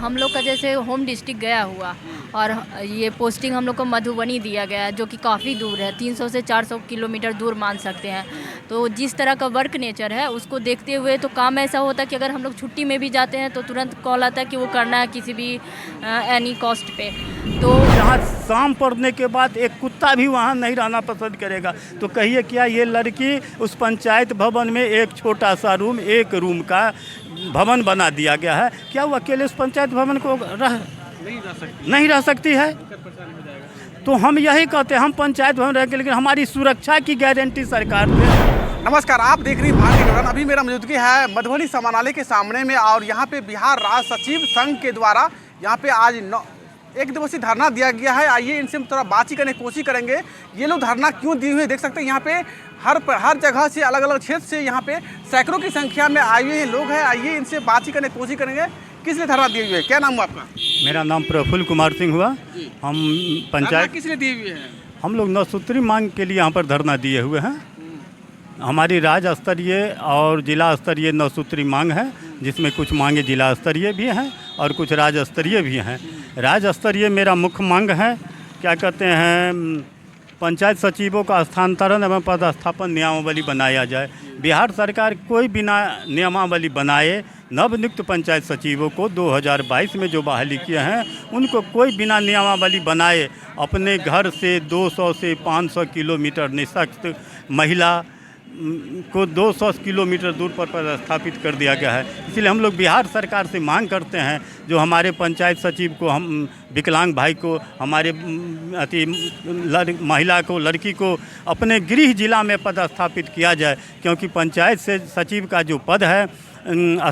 हम लोग का जैसे होम डिस्ट्रिक्ट गया हुआ और ये पोस्टिंग हम लोग को मधुबनी दिया गया है, जो कि काफ़ी दूर है, 300 से 400 किलोमीटर दूर मान सकते हैं। तो जिस तरह का वर्क नेचर है उसको देखते हुए तो काम ऐसा होता है कि अगर हम लोग छुट्टी में भी जाते हैं तो तुरंत कॉल आता है कि वो करना है किसी भी एनी कॉस्ट पे। तो यहाँ शाम पड़ने के बाद एक कुत्ता भी वहाँ नहीं रहना पसंद करेगा। तो कहिए क्या ये लड़की उस पंचायत भवन में एक छोटा सा रूम, एक रूम का भवन बना दिया गया है, क्या वो अकेले उस पंचायत भवन को नहीं रह सकती है? तो हम यही कहते हैं, हम पंचायत भवन रह के, लेकिन हमारी सुरक्षा की गारंटी सरकार दे। नमस्कार, आप देख रही हैं भारत के दौरान। अभी मेरा मौजूदगी है मधुबनी समानालय के सामने में, और यहाँ पे बिहार राज्य सचिव संघ के द्वारा यहाँ पे आज एक दिवसीय धरना दिया गया है। आइए इनसे हम थोड़ा बातचीत करने की कोशिश करेंगे। ये लोग धरना क्यों दिए हुए देख सकते हैं। यहाँ पे हर जगह से, अलग अलग क्षेत्र से यहाँ पे सैकड़ों की संख्या में आए हुए लोग हैं। आइए इनसे बातचीत करने की कोशिश करेंगे। किस लिए धरना दिए हुए, क्या नाम हुआ आपका? मेरा नाम प्रफुल्ल कुमार सिंह हुआ। हम पंचायत किस लिए दिए हुए हैं? हम लोग 9 सूत्री मांग के लिए यहाँ पर धरना दिए हुए हैं। हमारी राज्य स्तरीय और जिला स्तरीय 9 सूत्री मांग है, जिसमें कुछ मांगे जिला स्तरीय भी हैं और कुछ राज्य स्तरीय भी हैं। राज्य स्तरीय मेरा मुख्य मांग है, क्या कहते हैं, पंचायत सचिवों का स्थानांतरण एवं पदस्थापन नियमावली बनाया जाए। बिहार सरकार कोई बिना नियमावली बनाए नवनियुक्त पंचायत सचिवों को 2022 में जो बहाली किए हैं, उनको कोई बिना नियमावली बनाए अपने घर से 200 से 500 किलोमीटर निःशक्त महिला को 200 किलोमीटर दूर पर पदस्थापित कर दिया गया है। इसलिए हम लोग बिहार सरकार से मांग करते हैं, जो हमारे पंचायत सचिव को, हम विकलांग भाई को, हमारे महिला को, लड़की को अपने गृह जिला में पदस्थापित किया जाए, क्योंकि पंचायत से सचिव का जो पद है,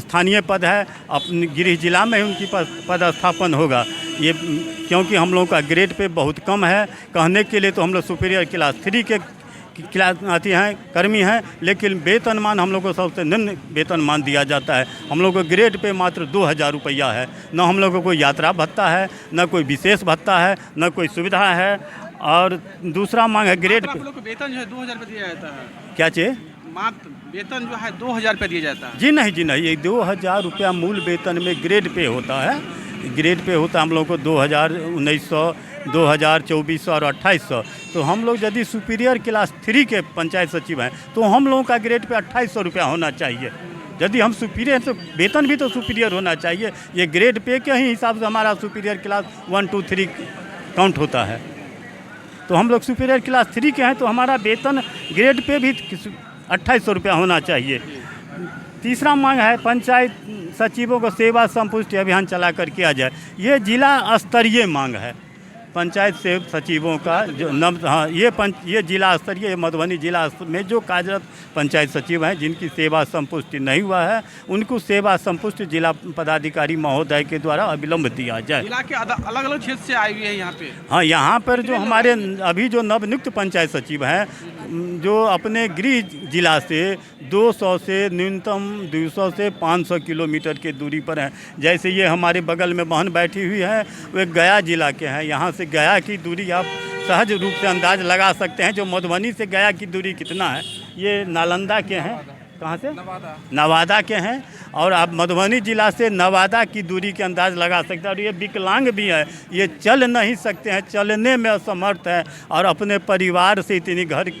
स्थानीय पद है, अपने गृह जिला में ही उनकी पदस्थापन होगा। ये क्योंकि हम लोगों का ग्रेड पे बहुत कम है। कहने के लिए तो हम लोग सुपीरियर क्लास 3 के क्लास आती हैं, कर्मी हैं, लेकिन वेतनमान हम लोग को सबसे निम्न वेतनमान दिया जाता है। हम लोग को ग्रेड पे मात्र 2000 रुपया है। न हम लोग को कोई यात्रा भत्ता है, न कोई विशेष भत्ता है, न कोई सुविधा है। और दूसरा मांग है ग्रेड पे। लोग को वेतन जो है 2000 रुपये दिया जाता है। क्या चाहिए? मात्र वेतन जो है 2000 रुपये दिया जाता है। जी नहीं, ये 2000 रुपया मूल वेतन में ग्रेड पे होता है। ग्रेड पे होता है हम लोग को 2000, 1900, 2000, 2400 और 2800। तो हम लोग यदि सुपीरियर क्लास 3 के पंचायत सचिव हैं तो हम लोगों का ग्रेड पे 2800 रुपया होना चाहिए। यदि हम सुपीरियर तो वेतन भी तो सुपीरियर होना चाहिए। ये ग्रेड पे के ही हिसाब से हमारा सुपीरियर क्लास 1, 2, 3 काउंट होता है। तो हम लोग सुपीरियर क्लास 3 के हैं तो हमारा वेतन ग्रेड पे भी 2800 रुपया होना चाहिए। तीसरा मांग है पंचायत सचिवों को सेवा संपुष्टि अभियान चला कर किया जाए। ये जिला स्तरीय मांग है। पंचायत से सचिवों का जो ये जिला स्तरीय, ये मधुबनी जिला में जो कार्यरत पंचायत सचिव हैं जिनकी सेवा संपुष्टि नहीं हुआ है, उनको सेवा संपुष्टि जिला पदाधिकारी महोदय के द्वारा अविलंब दिया जाए। जिला के अलग अलग क्षेत्र से आई हुई है यहाँ पे। हाँ, यहाँ पर जो हमारे अभी जो नवनियुक्त पंचायत सचिव हैं, जो अपने गृह जिला से 200 से न्यूनतम 200 से 500 किलोमीटर की दूरी पर हैं। जैसे ये हमारे बगल में बहन बैठी हुई है, वे गया जिला के हैं। यहाँ से गया की दूरी आप सहज रूप से अंदाज लगा सकते हैं। जो मधुबनी से गया की दूरी कितना है, ये नालंदा के हैं, कहाँ से? नवादा के हैं। और आप मधुबनी जिला से नवादा की दूरी के अंदाज लगा सकते हैं। और ये विकलांग भी है, ये चल नहीं सकते हैं, चलने में असमर्थ हैं और अपने परिवार से इतनी घर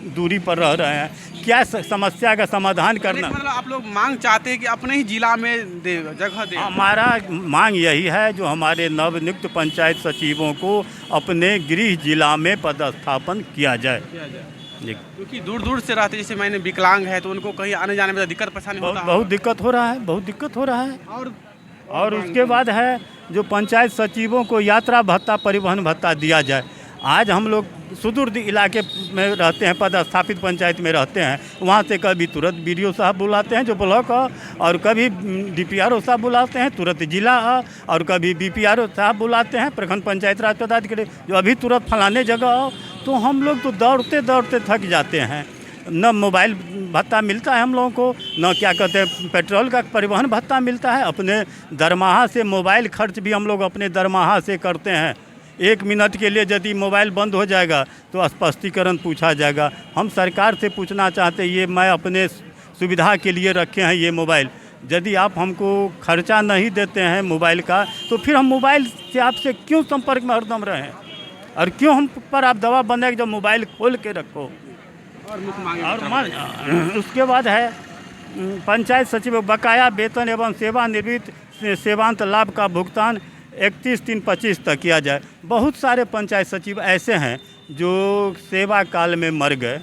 दूरी पर रह रहे हैं। क्या समस्या का समाधान करना? मतलब आप लोग मांग चाहते हैं कि अपने ही जिला में जगह दे? हमारा मांग यही है, जो हमारे नवनियुक्त पंचायत सचिवों को अपने गृह जिला में पदस्थापन किया जाए। क्योंकि दूर दूर से रहते, जैसे मैंने विकलांग है तो उनको कहीं आने जाने में दिक्कत परेशानी होता है। बहुत दिक्कत हो रहा है। और उसके बाद है जो पंचायत सचिवों को यात्रा भत्ता, परिवहन भत्ता दिया जाए। आज हम लोग सुदूर इलाके में रहते हैं, पदस्थापित पंचायत में रहते हैं। वहाँ से कभी तुरंत BDO साहब बुलाते हैं जो ब्लॉक, और कभी DPRO साहब बुलाते हैं तुरंत जिला, और कभी BPRO साहब बुलाते हैं प्रखंड पंचायत राज पदाधिकारी जो अभी तुरंत फलाने जगह। तो हम लोग तो दौड़ते दौड़ते थक जाते हैं। न मोबाइल भत्ता मिलता है हम लोगों को, न क्या कहते हैं पेट्रोल का परिवहन भत्ता मिलता है। अपने दरमाहा से मोबाइल खर्च भी हम लोग अपने दरमाहा से करते हैं। 1 मिनट के लिए यदि मोबाइल बंद हो जाएगा तो स्पष्टीकरण पूछा जाएगा। हम सरकार से पूछना चाहते हैं, ये मैं अपने सुविधा के लिए रखे हैं ये मोबाइल, यदि आप हमको खर्चा नहीं देते हैं मोबाइल का, तो फिर हम मोबाइल से आपसे क्यों संपर्क में हरदम रहें, और क्यों हम पर आप दबाव बनाए जब मोबाइल खोल के रखो। और मुख्य मांगे और उसके बाद है पंचायत सचिव बकाया वेतन एवं सेवानिवृत्त सेवांत लाभ का भुगतान 31/3/25 तक किया जाए। बहुत सारे पंचायत सचिव ऐसे हैं जो सेवा काल में मर गए,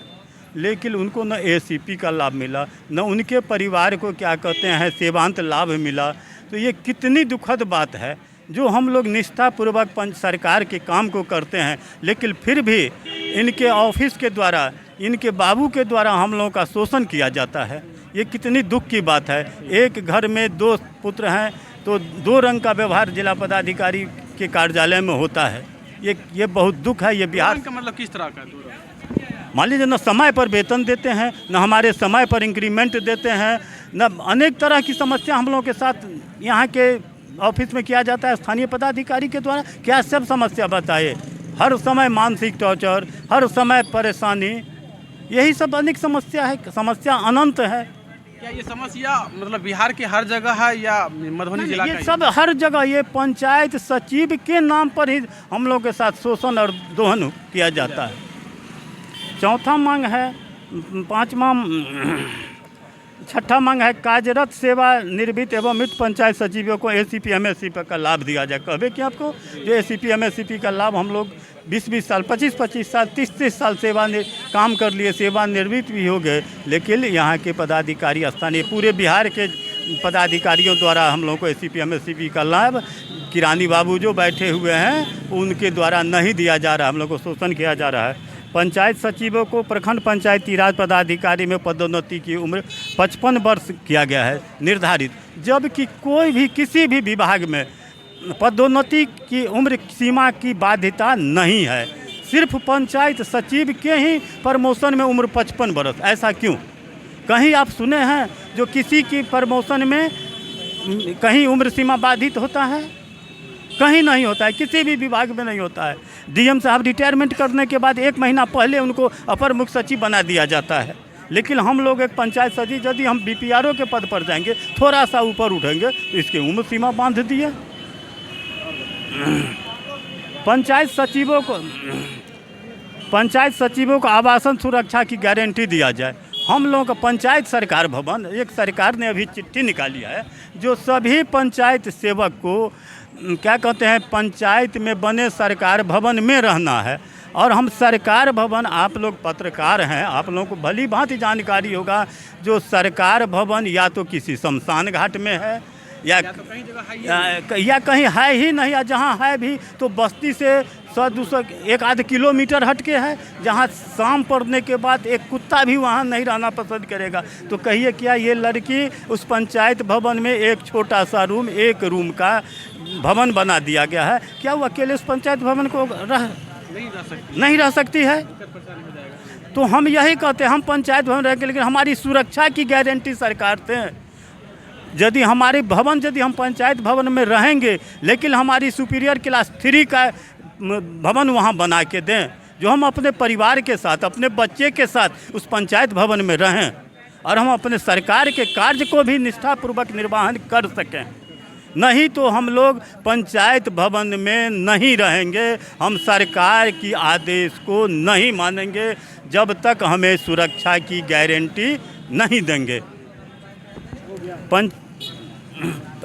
लेकिन उनको न एसीपी का लाभ मिला, न उनके परिवार को क्या कहते हैं सेवांत लाभ मिला। तो ये कितनी दुखद बात है, जो हम लोग निष्ठापूर्वक सरकार के काम को करते हैं, लेकिन फिर भी इनके ऑफिस के द्वारा, इनके बाबू के द्वारा हम लोगों का शोषण किया जाता है। ये कितनी दुख की बात है। एक घर में 2 पुत्र हैं तो 2 रंग का व्यवहार जिला पदाधिकारी के कार्यालय में होता है। ये बहुत दुख है। ये बिहार का मतलब किस तरह का? मान लीजिए न समय पर वेतन देते हैं, न हमारे समय पर इंक्रीमेंट देते हैं, न अनेक तरह की समस्या हम लोगों के साथ यहाँ के ऑफिस में किया जाता है स्थानीय पदाधिकारी के द्वारा। क्या सब समस्या बताए, हर समय मानसिक टॉर्चर, हर समय परेशानी, यही सब अनेक समस्या है। समस्या अनंत है। क्या ये समस्या मतलब बिहार के हर जगह है या मधुबनी जिला का? ये सब हर जगह, ये पंचायत सचिव के नाम पर ही हम लोग के साथ शोषण और दोहन किया जाता है। चौथा मांग है, छठा मांग है कार्यरत सेवा निवृत्त एवं मृत पंचायत सचिवों को एसीपी एमएससीपी का लाभ दिया जाए। कहवे कि आपको जो एसीपी एमएससीपी का लाभ हम लोग 20-20 साल, 25-25 साल, 30-30 साल काम कर लिए, सेवानिवृत्त भी हो गए, लेकिन यहाँ के पदाधिकारी स्थानीय पूरे बिहार के पदाधिकारियों द्वारा हम लोगों को एसीपी एमएससीपी का लाभ किरानी बाबू जो बैठे हुए हैं उनके द्वारा नहीं दिया जा रहा, हम लोग को शोषण किया जा रहा है। पंचायत सचिवों को प्रखंड पंचायती राज पदाधिकारी में पदोन्नति की उम्र 55 वर्ष किया गया है निर्धारित, जबकि कोई भी किसी भी विभाग में पदोन्नति की उम्र सीमा की बाध्यता नहीं है। सिर्फ पंचायत सचिव के ही प्रमोशन में उम्र 55 वर्ष। ऐसा क्यों? कहीं आप सुने हैं जो किसी की प्रमोशन में कहीं उम्र सीमा बाधित होता है? कहीं नहीं होता है, किसी भी विभाग में नहीं होता है। डीएम साहब रिटायरमेंट करने के बाद 1 महीना पहले उनको अपर मुख्य सचिव बना दिया जाता है, लेकिन हम लोग एक पंचायत सचिव यदि हम बीपीआरओ के पद पर जाएंगे, थोड़ा सा ऊपर उठेंगे तो इसकी उम्र सीमा बांध दिए। पंचायत सचिवों को आवासन सुरक्षा की गारंटी दिया जाए। हम लोगों का पंचायत सरकार भवन, एक सरकार ने अभी चिट्ठी निकाली है जो सभी पंचायत सेवक को क्या कहते हैं पंचायत में बने सरकार भवन में रहना है। और हम सरकार भवन, आप लोग पत्रकार हैं, आप लोगों को भली भांति जानकारी होगा, जो सरकार भवन या तो किसी शमशान घाट में है या तो कहीं जगह है या कहीं है ही नहीं, या जहाँ है भी तो बस्ती से 100-200 1-8 किलोमीटर हटके है, जहाँ शाम पड़ने के बाद एक कुत्ता भी वहाँ नहीं रहना पसंद करेगा। तो कहिए क्या ये लड़की उस पंचायत भवन में एक छोटा सा रूम, 1 रूम का भवन बना दिया गया है, क्या वो अकेले उस पंचायत भवन को नहीं रह सकती है? तो हम यही कहते हैं, हम पंचायत भवन रहेंगे, लेकिन हमारी सुरक्षा की गारंटी सरकार से। यदि हमारे भवन, यदि हम पंचायत भवन में रहेंगे, लेकिन हमारी सुपीरियर क्लास 3 का भवन वहाँ बना के दें, जो हम अपने परिवार के साथ, अपने बच्चे के साथ उस पंचायत भवन में रहें और हम अपने सरकार के कार्य को भी निष्ठापूर्वक निर्वहन कर सकें। नहीं तो हम लोग पंचायत भवन में नहीं रहेंगे, हम सरकार की आदेश को नहीं मानेंगे जब तक हमें सुरक्षा की गारंटी नहीं देंगे।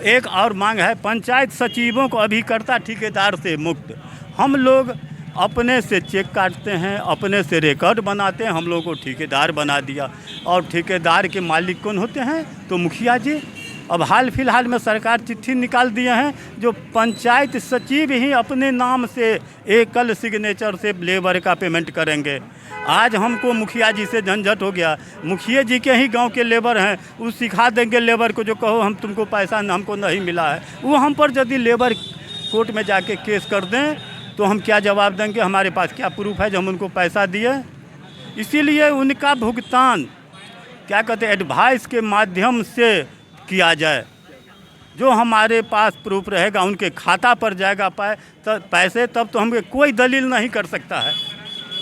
एक और मांग है पंचायत सचिवों को अभिकर्ता ठेकेदार से मुक्त। हम लोग अपने से चेक काटते हैं, अपने से रिकॉर्ड बनाते हैं, हम लोग को ठेकेदार बना दिया। और ठेकेदार के मालिक कौन होते हैं? तो मुखिया जी। अब हाल फिलहाल में सरकार चिट्ठी निकाल दिए हैं जो पंचायत सचिव ही अपने नाम से एकल सिग्नेचर से लेबर का पेमेंट करेंगे। आज हमको मुखिया जी से झंझट हो गया, मुखिया जी के ही गांव के लेबर हैं, वो सिखा देंगे लेबर को, जो कहो हम तुमको पैसा हमको नहीं मिला है, वो हम पर यदि लेबर कोर्ट में जाके केस कर दें तो हम क्या जवाब देंगे? हमारे पास क्या प्रूफ है जो हम उनको पैसा दिए? इसीलिए उनका भुगतान क्या कहते हैं एडवाइस के माध्यम से किया जाए, जो हमारे पास प्रूफ रहेगा, उनके खाता पर जाएगा पैसे, तब तो हमें कोई दलील नहीं कर सकता है।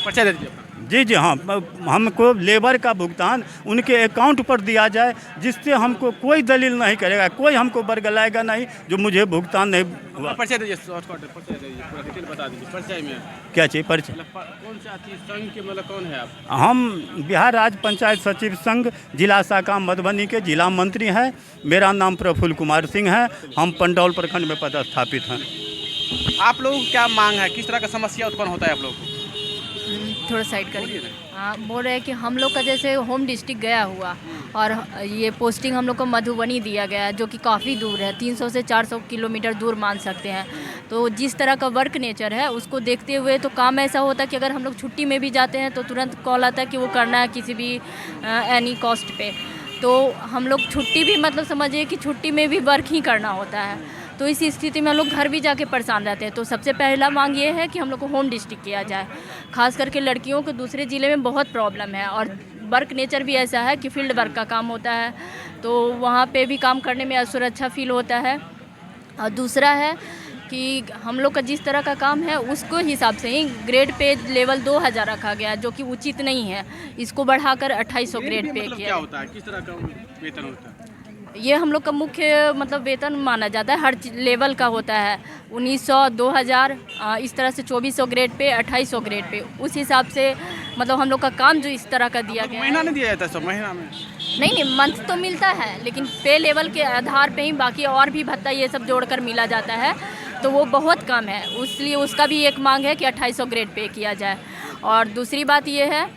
परिचय दे दीजिए। जी जी हाँ, हमको लेबर का भुगतान उनके अकाउंट पर दिया जाए, जिससे हमको कोई दलील नहीं करेगा, कोई हमको बरगलाएगा नहीं जो मुझे भुगतान नहीं हुआ। परिचय दीजिए, परिचय दीजिए, पूरा डिटेल बता दीजिए परिचय में। क्या चाहिए परिचय? कौन सा संघ के मतलब कौन है आप? हम बिहार राज्य पंचायत सचिव संघ जिला शाखा मधुबनी के जिला मंत्री हैं। मेरा नाम प्रफुल्ल कुमार सिंह है। हम पंडौल प्रखंड में पदस्थापित हैं। आप लोगों की क्या मांग है, किस तरह का समस्या उत्पन्न होता है आप लोगों को? थोड़ा साइड करिए। हाँ, बोल रहे हैं कि हम लोग का जैसे होम डिस्ट्रिक्ट गया हुआ और ये पोस्टिंग हम लोग को मधुबनी दिया गया है, जो कि काफ़ी दूर है, 300 से 400 किलोमीटर दूर मान सकते हैं। तो जिस तरह का वर्क नेचर है उसको देखते हुए तो काम ऐसा होता है कि अगर हम लोग छुट्टी में भी जाते हैं तो तुरंत कॉल आता है कि वो करना है किसी भी एनी कॉस्ट पे। तो हम लोग छुट्टी भी मतलब समझिए कि छुट्टी में भी वर्क ही करना होता है। तो इस स्थिति में हम लोग घर भी जाके परेशान रहते हैं। तो सबसे पहला मांग ये है कि हम लोग को होम डिस्ट्रिक्ट किया जाए। खास करके लड़कियों को दूसरे ज़िले में बहुत प्रॉब्लम है और वर्क नेचर भी ऐसा है कि फील्ड वर्क का काम होता है, तो वहाँ पे भी काम करने में असुरक्षा फील होता है। और दूसरा है कि हम लोग का जिस तरह का काम है उसको हिसाब से ही ग्रेड पे लेवल 2000 रखा गया है, जो कि उचित नहीं है। इसको बढ़ाकर 2800 ग्रेड पे किया। क्या होता है, किस तरह का वेतन होता है? ये हम लोग का मुख्य मतलब वेतन माना जाता है, हर लेवल का होता है। 1900, 2000, इस तरह से 2400 ग्रेड पे, 2800 ग्रेड पे, उस हिसाब से मतलब हम लोग का काम जो इस तरह का दिया गया है। महीना नहीं दिया जाता है, सब महीना में? नहीं, मंथ तो मिलता है, लेकिन पे लेवल के आधार पे ही बाकी और भी भत्ता ये सब जोड़कर मिला जाता है, तो वो बहुत कम है। इसलिए उसका भी एक मांग है कि 2800 ग्रेड पे किया जाए। और दूसरी बात ये है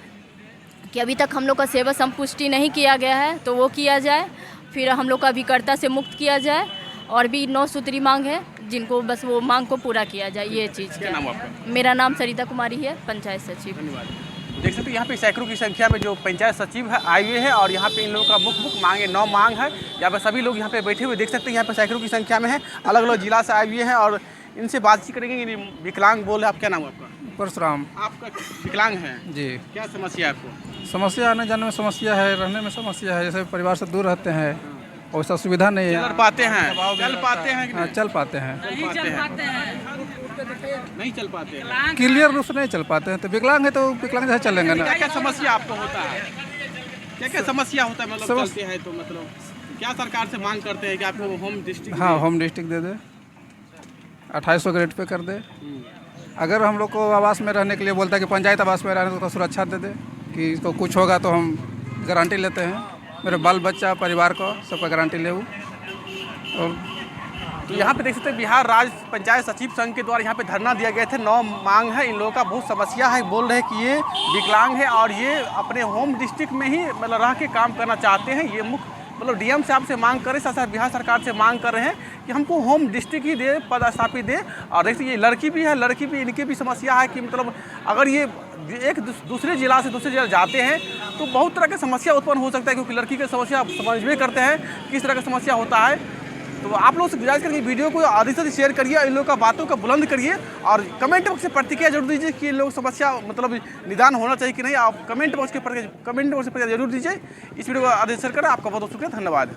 कि अभी तक हम लोग का सेवा संपुष्टि नहीं किया गया है, तो वो किया जाए। फिर हम लोग का अभिकर्ता से मुक्त किया जाए। और भी 9 सूत्री मांग है, जिनको बस वो मांग को पूरा किया जाए। ये चीज़ क्या नाम है आपका? मेरा नाम सरिता कुमारी है, पंचायत सचिव। धन्यवाद। देख सकते हैं यहाँ पे सैकड़ों की संख्या में जो पंचायत सचिव है आए हुए हैं और यहाँ पे इन लोगों का मुख्य मांग है, 9 मांग है। यहाँ पे सभी लोग यहाँ पे बैठे हुए देख सकते हैं, यहाँ पे सैकड़ों की संख्या में है, अलग अलग जिला से आए हुए हैं और इनसे बातचीत करेंगे। विकलांग बोल है, आप क्या नाम है आपका? परशुराम। आपका विकलांग है जी। क्या समस्या है आपको? समस्या आने जाने में समस्या है, रहने में समस्या है। जैसे परिवार से दूर रहते हैं, वैसा सुविधा नहीं है। चल पाते हैं, चल पाते हैं कि हाँ, नहीं? चल पाते हैं, नहीं चल पाते हैं, क्लियर रूप से नहीं चल पाते हैं। तो विकलांग है तो विकलांग जैसे चलेंगे ना। क्या क्या समस्या आपको होता है? क्या क्या समस्या होता है, मतलब चलते हैं तो मतलब क्या सरकार से मांग करते हैं कि आपको होम डिस्ट्रिक्ट? हाँ, होम डिस्ट्रिक्ट दे दे, 2800 ग्रेड पे कर दे। अगर हम लोग को आवास में रहने के लिए बोलता है कि पंचायत आवास में रहने तो सुरक्षा दे दे कि इसको कुछ होगा तो हम गारंटी लेते हैं, मेरे बाल बच्चा परिवार को सबका गारंटी ले। और तो यहाँ पे देख सकते हैं बिहार राज्य पंचायत सचिव संघ के द्वारा यहाँ पे धरना दिया गया थे। 9 मांग है, इन लोगों का बहुत समस्या है। बोल रहे हैं कि ये विकलांग है और ये अपने होम डिस्ट्रिक्ट में ही मतलब रह के काम करना चाहते हैं। ये मुख्य मतलब डीएम साहब से मांग कर रहे, साथ साथ बिहार सरकार से मांग कर रहे हैं कि हमको होम डिस्ट्रिक्ट ही दे, पदस्थापित दे। और देखिए ये लड़की भी है, लड़की भी, इनकी भी समस्या है कि मतलब अगर ये एक दूसरे जिला से दूसरे जिला जाते हैं तो बहुत तरह की समस्या उत्पन्न हो सकता है, क्योंकि लड़की की समस्या आप समझ में करते हैं किस तरह की समस्या होता है। तो आप लोग से गुजारिश करेंगे वीडियो को अधिक से शेयर करिए, इन लोगों का बातों का बुलंद करिए और कमेंट बॉक्स से प्रतिक्रिया जरूर दीजिए कि इन लोगों की समस्या मतलब निदान होना चाहिए कि नहीं। आप कमेंट बॉक्स से जरूर दीजिए। इस वीडियो को अधिक शेयर करें। आपका बहुत बहुत शुक्रिया, धन्यवाद।